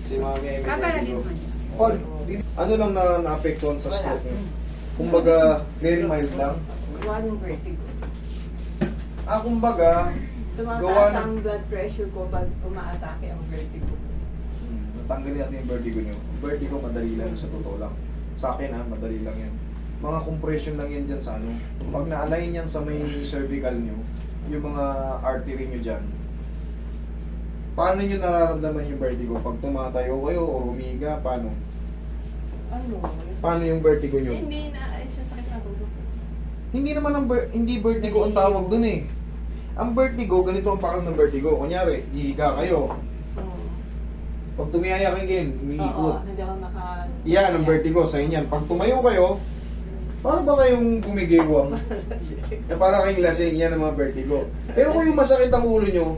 Si Mami ay may Papalagyan vertigo. mo niya. Paul, Ano lang na-apektuhan sa stroke niyo? Kumbaga, very mild lang. Gawa ng vertigo. Kumbaga, Tumataas Gawa ng- ang blood pressure ko pag umaatake ang vertigo. natanggalin natin yung vertigo niyo. Vertigo, madali lang sa totoo lang. Sa akin madali lang yan. Mga compression lang yan dyan sa ano. Pag na-align yan sa may cervical niyo, yung mga artery niyo dyan, paano niyo nararamdaman yung vertigo? Pag tumatayo kayo o umiga, paano? Ano? Paano yung vertigo niyo? Hindi na, ay sasakit na ulo ko. Hindi naman hindi vertigo ang tawag dun eh. Ang vertigo, ganito ang pakaram ng vertigo. Kunyari, hihiga kayo. Pag tumiyaya kayo again, Oo, umiikot. hindi ako naka... Yan ang vertigo sa inyan. Pag tumayo kayo, para ba kayong gumigiwang? Para kayong lasing, yan ang mga vertigo. Pero kung yung masakit ang ulo nyo,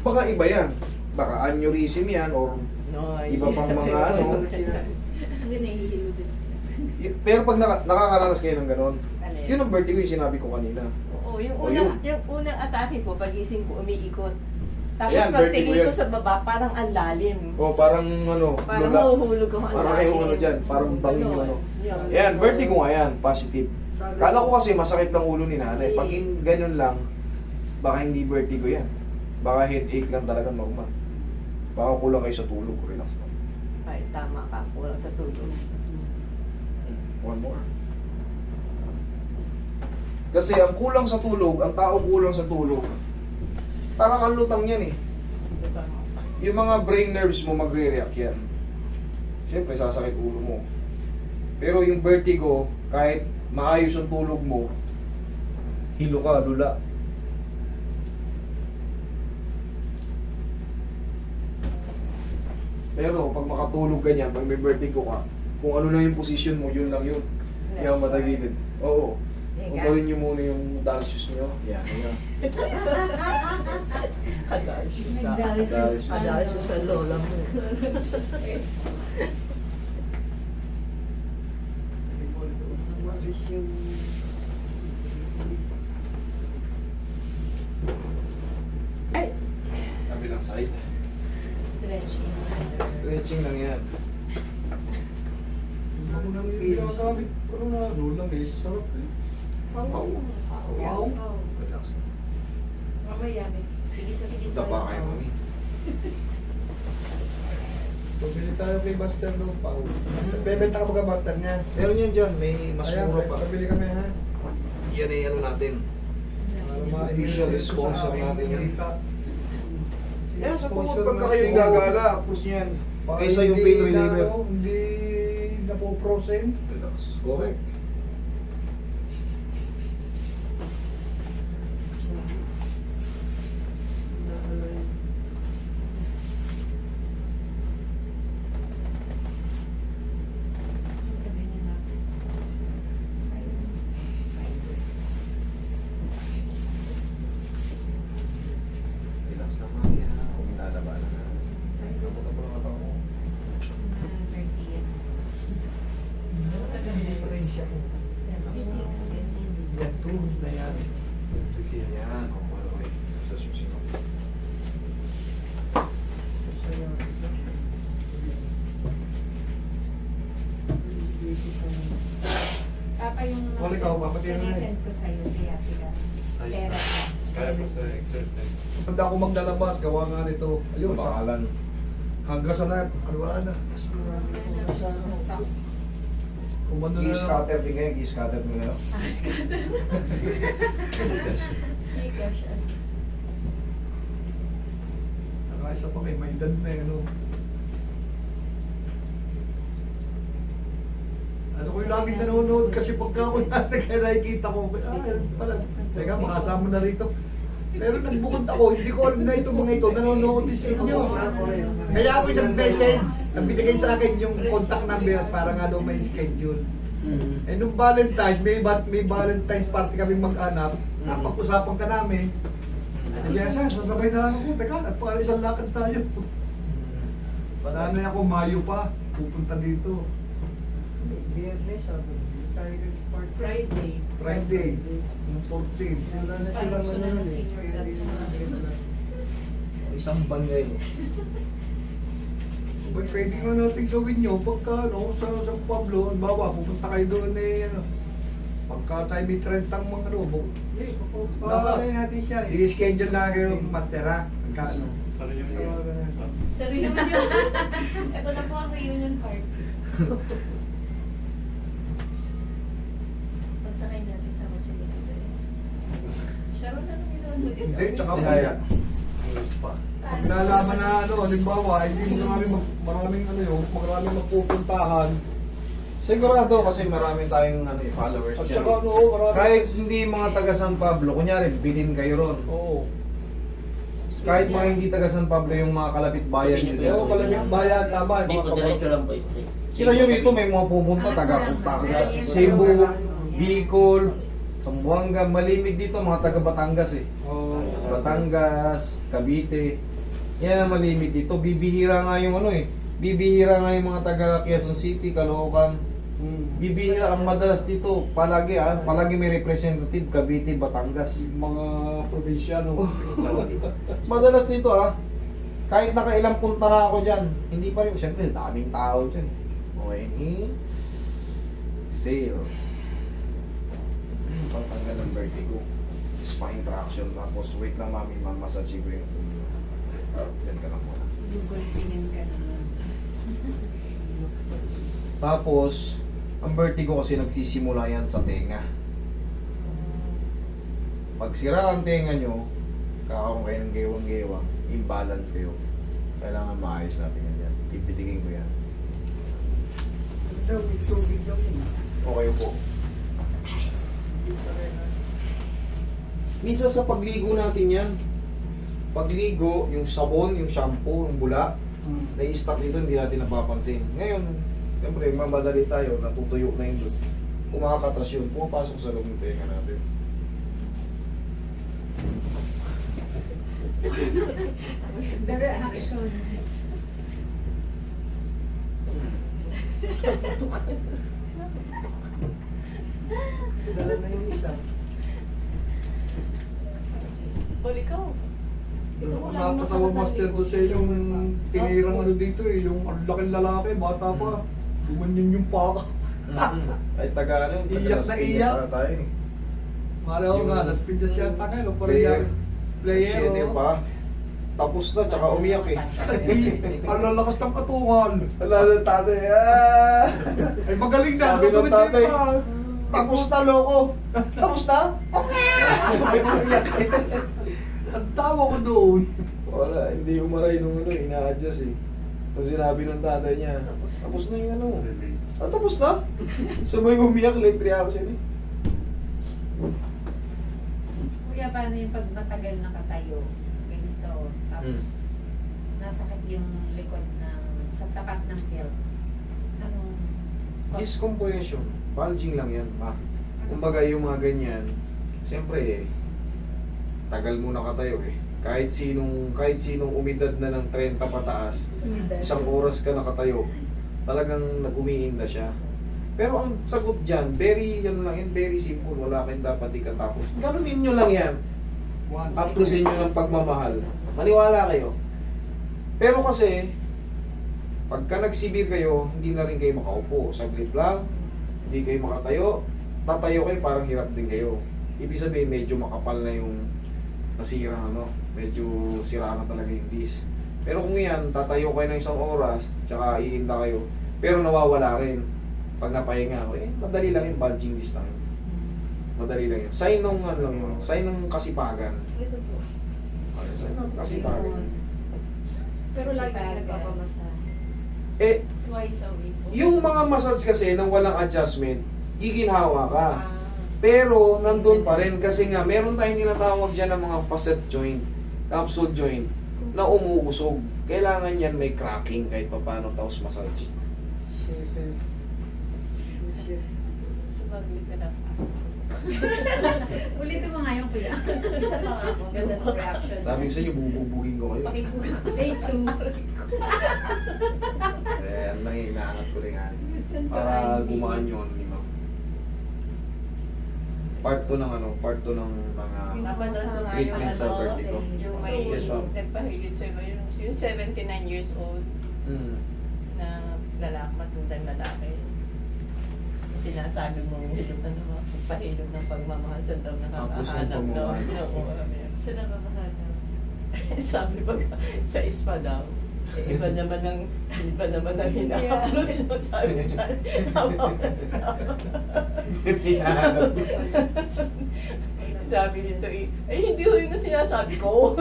baka iba yan. Baka aneurysm yan or No, iba pang mga ano. Hindi nahihilo din. Pero pag nakakaranas kayo ng ganon, Ano yun ang vertigo yung sinabi ko kanina. Oo, O, yun. yung unang atake ko, pagising ko, umiikot. Tapos Ayan, vertigo pagtingin ko yan. sa baba, parang ang lalim. O parang ano, Parang lula. mahuhulog ako. Parang kayong ano dyan, parang bangin yung ano. Yan, vertigo nga yan, positive. Kala ko kasi masakit ng ulo ni nanay. Pag ganyan lang, baka hindi vertigo yan. Baka headache lang talaga normal. Baka kulang kayo sa tulog, relax lang. Ay, tama ka. Kulang sa tulog. One more. Kasi ang kulang sa tulog, ang taong kulang sa tulog, parang ang lutang yan eh. Yung mga brain nerves mo magre-react yan. Siyempre, sasakit ulo mo. Pero yung vertigo, kahit maayos ang tulog mo, hilo ka, lula. Pero pag makatulog ka niyan, pag may vertigo ka, kung ano lang yung position mo, yun lang yun. Yung matagilid. Oo. Kumpulin niyo muna yung dalsius niyo. Yan, yan. Nagdalis Adalas yung sa lola mo. Kabilang side. Stretching. Stretching lang yan. ako nang sabi ko na ano lang eh, sarap eh. Wow. Relax. Mamaya, tigis na Dapa kayo, mami. Pabili tayo kay Master no, Pao. Bebenta ka ba Master niyan? Meron yan dyan, may mas Ayan, mura pa. Pabili kami ha. Yan ay ano natin. Official sponsor natin yan. Yan, sa tuhod pagka kayo igagala, apos yan. Kaysa yung pain reliever. Hindi napoprosen. Relax. Correct. Relax na mami ha. Kung inalabanan na. Napunta po lang ako. Yan, tuhod na yan. Tigil yan. O, wala ko eh. Sa susunod. Papa, yung Wala ikaw, papatira na eh. sinisend ko sa'yo si Ate Kat. Nice Pera. Kaya po sa exercise. Pagda ako maglalabas, gawa nga nito. Ayun, Yung pangalan. hanggang sa na, ano wala na. Basta. Kumando na lang. Gi-scatter din kayo. Gi-scatter din kayo. Sika siya. Saka isa pa may edad na eh, ano. Ano ko yung laging nanonood kasi pagka ako nasa kaya nakikita ko, pala, teka, makasama na rito. Pero nagbukod ako, hindi ko alam na itong mga ito, nanonood din sa inyo. Kaya ako yung nag-message, nabinigay sa akin yung contact number para nga daw may schedule. Eh nung Valentine's, may Valentine's party kami mag-anak, napag-usapan ka namin. Kaya siya, sasabay na lang ako, teka, at para isang lakad tayo. Sana ako, Mayo pa, pupunta dito. Biyernes, sabi. Tayo nag-party. Friday. Friday, yung 14. Wala na Tayo silang gusto ano na ng nun eh. senior dance mo. Isang ban ngayon. May pwede nga natin gawin nyo pagka ano, sa San Pablo, bawa, pupunta kayo doon eh, ano, pagka tayo may 30 mga ano, Papakalay natin siya eh. i-schedule na kayo, master ha, pagka ano. Sorry yung Sorry naman yun. Ito na po ang reunion part. Pagsakay natin sa kotse ni Tito Renz. Sharon na lang yun. Hindi, tsaka pa Kaya, yan. pa. Pag nalaman na ano, halimbawa, hindi mo maraming ano yun, maraming magpupuntahan. Sigurado kasi marami tayong ano, followers At dyan. saka ano, maraming... Kahit hindi mga taga San Pablo, kunyari, bilhin kayo ron. Oo. Kahit mga hindi taga San Pablo, yung mga kalapit bayan nyo dyan. Oo, kalamig bayan, tama. Hindi Mga po kapatid. diretso lang po straight. Kita nyo rito, may mga pupunta, taga Cebu, Bicol, Zamboanga, malimig dito, mga taga Batangas eh. Oo. Batangas, Cavite. Yan ang malimit dito. Bibihira nga yung ano eh. Bibihira nga yung mga taga Quezon City, Caloocan. Bibihira ang madalas dito. Palagi palagi may representative Cavite, Batangas. Yung mga probinsyano. Madalas dito kahit nakailang punta na ako dyan, hindi pa rin, siyempre daming tao dyan. Okay, exhale. Pagtanggal ng vertigo. Spine traction, tapos wait lang mami, mamassage ko yung yan ka lang muna. Gugulpinin ka naman. Tapos, ang vertigo kasi nagsisimula yan sa tenga. Pag sira ang tenga nyo, kakaroon kayo ng gewang-gewang, imbalance kayo. Kailangan maayos natin yan. Pipitigin ko yan. Daw, may tubig daw yun. Okay po. Minsan sa pagligo natin yan, pagligo, yung sabon, yung shampoo, yung bula, na-i-stock dito, hindi natin napapansin. Ngayon, siyempre, mamadali tayo, natutuyo na yun doon. Kumakatas yun, pumapasok sa loob ng tenga natin. The reaction. Dala na yung isa. O, ikaw. Ito ko lang Nakakatawa master doon sa yung tinirang ano dito eh, yung ang laking lalaki, bata pa. Gumanyan yung paka. Ay, taga ano, taga Iyak Las na Piñas iyak. na tayo eh. Mala ko Yung nga, Las Piñas yata kayo, no? Parang player. yan. Player, Siyete oh. pa. Tapos na, tsaka umiyak eh. Ay, ang lalakas ng katungal. Lalo tatay, Ay, magaling na. Sabi ng tumitid tatay, pa. tapos na loko. Tapos na? Sabi ko umiyak eh. Ang tawa ko doon. Wala, hindi umaray nung ano, ina-adjust eh. Tapos sinabi ng tatay niya, tapos na yung ano. Tapos na? Sabay umiyak, late reaction eh. Kuya, paano yung pag matagal nakatayo? Ganito. Tapos, nasakit yung likod ng, sa tapat ng hill. Anong cause? Discompression. Bulging lang yan, ma. Kumbaga yung mga ganyan, siyempre tagal mo nakatayo eh. Kahit sinong umidad na ng 30 pataas, isang oras ka nakatayo, talagang nag-umiinda siya. Pero ang sagot dyan, very simple, wala kayong dapat ikatapos. Ganunin nyo lang yan. Aplusin nyo ng pagmamahal. Maniwala kayo. Pero kasi, pagka nagsibir kayo, hindi na rin kayo makaupo. Saglit lang, hindi kayo makatayo, tatayo kayo, parang hirap din kayo. Ibig sabihin, medyo makapal na yung nasira, medyo sira na talaga yung disc. Pero kung yan, tatayo kayo ng isang oras, tsaka iinda kayo, pero nawawala rin. Pag napahinga, madali lang yung bulging disc lang yun. Madali lang yun. Sign ng ano lang yun, sign ng kasipagan. Ito po. Okay, sign ng kasipagan. Pero lagi nagpapamasahe. Eh, Twice a week po. yung mga massage kasi nang walang adjustment, giginhawa ka. Ah. Pero nandun pa rin kasi nga meron tayong tinatawag dyan ng mga facet joint, capsule joint na umuusog. Kailangan yan may cracking kahit pa paano tapos massage. Sumaglit ka na pa. Ulitin mo nga yung kuya. Isa pa nga ako. Ganda ng reaction. Sabi ko sa inyo, bubugbugin ko kayo. Pakipuga. Day 2. Eh, ano lang yung inaangat ko rin nga. Para gumaan yun, di ba? Part 2 ng ng mga Pinapanood ko nga treatment sa yung vertigo. Yung may Yes, ma'am. nagpahilit sa'yo, yung 79 years old. sinasabi mong hilot na naman, pahilot ng pagmamahal sa daw Tapos yung nakakahanap daw. pagmamahal. Oo, Sila makakatawa. sabi pag sa spa daw, iba naman ang hinahaplos no, sabi dyan. Hinahanap. Sabi nito ay hindi ko yun ang sinasabi ko.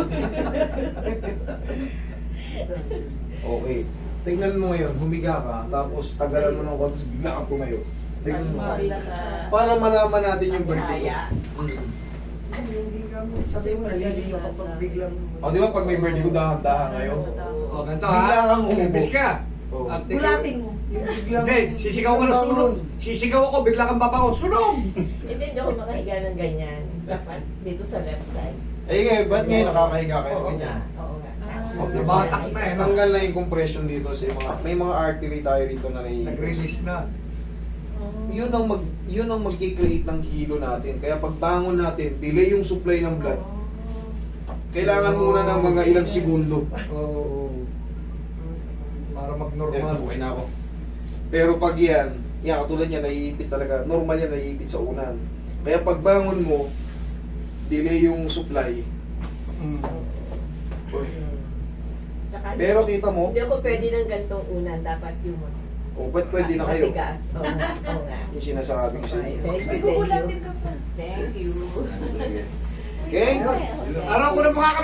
Okay. Tingnan mo ngayon, humiga ka, tapos tagalan mo ng konti, tapos bigla kang tumayo. Tingnan mo. Para malaman natin yung vertigo. Kaya. Hindi ka mo, sabi mo, naliliyo ka pag biglang... O di ba pag may vertigo, dahan-dahan kayo? O, ganito Bigla ha. kang umupo. Imbis ka. Oo. At ikaw- Bulatin mo. Hindi, sisigaw ka na sunog. Sisigaw ako, bigla kang babangon. Sunog! Hindi ako makahiga ng ganyan. Dapat dito sa left side. Eh ngayon, ba't ngayon nakakahiga kayo ng Oo ganyan? nga, oo nga. Ah. O, nabatak na eh. no? Tanggal na yung compression dito sa mga, may mga artery tayo rito na Nag-release na. yun ang magki-create ng hilo natin. Kaya pag bangon natin, delay yung supply ng blood. Kailangan muna ng mga ilang segundo. Oo. Para Eh, mag-normal. buhay na ako. Pero pag yan, katulad yan, naiipit talaga. Normal yan, naiipit sa unan. Kaya pag bangon mo, delay yung supply. Mm. Uy. Saka, Pero kita mo, hindi ako pwede ng gantong unan. Dapat yung ba't pwede na kayo? matigas. Oo nga, oo nga. Yung sinasabi ko sa inyo. Thank May you, thank gugulatin you. ka pa. Thank you. Sige. Okay? Araw ko na makaka